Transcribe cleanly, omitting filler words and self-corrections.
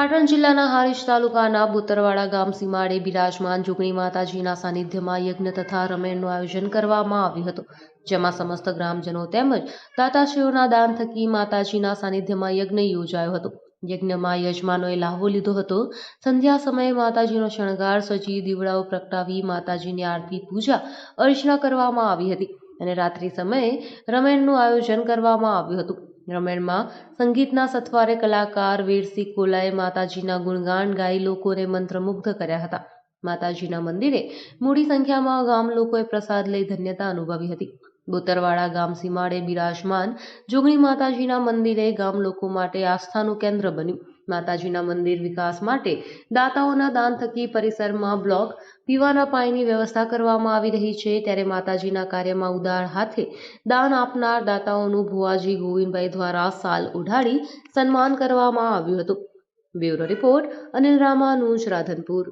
પાટણ જિલ્લાના હારીજ તાલુકાના બુતરવાડા ગામ સીમાડે બિરાજમાન જોગણી માતાજીના સાનિધ્યમાં યજ્ઞ તથા રમેણનું આયોજન કરવામાં આવ્યું હતું, જેમાં સમસ્ત ગ્રામજનો તેમજ દાતાશ્રીઓના દાન થકી માતાજીના સાનિધ્યમાં યજ્ઞ યોજાયો હતો। યજ્ઞમાં યજમાનોએ લાહવો લીધો હતો। સંધ્યા સમયે માતાજીનો શણગાર સજી દીવડાઓ પ્રગટાવી માતાજીની આરતી પૂજા અર્ચના કરવામાં આવી હતી અને રાત્રિ સમયે રમેણનું આયોજન કરવામાં આવ્યું હતું। રમેણમાં સંગીતના સથવારે કલાકાર વીરસિંહ કોલાએ માતાજીના ગુણગાન ગાઈ લોકોને મંત્રમુગ્ધ કર્યા હતા। માતાજીના મંદિરે મોટી સંખ્યામાં ગામ લોકોએ પ્રસાદ લઈ ધન્યતા અનુભવી હતી। બુતરવાડા ગામ સીમાડે બિરાજમાન જોગણી માતાજીના મંદિરે ગામ લોકો માટે આસ્થાનું કેન્દ્ર બન્યું। માતાજીના મંદિર વિકાસ માટે દાતાઓના દાન થકી પરિસરમાં બ્લોક પીવાના પાણીની વ્યવસ્થા કરવામાં આવી રહી છે, ત્યારે માતાજીના કાર્યમાં ઉદાર હાથે દાન આપનાર દાતાઓનું ભુવાજી ગોવિંદભાઈ દ્વારા સાલ ઓઢાડી સન્માન કરવામાં આવ્યું હતું। Bureau report Anil Ramanuj, Radhanpur.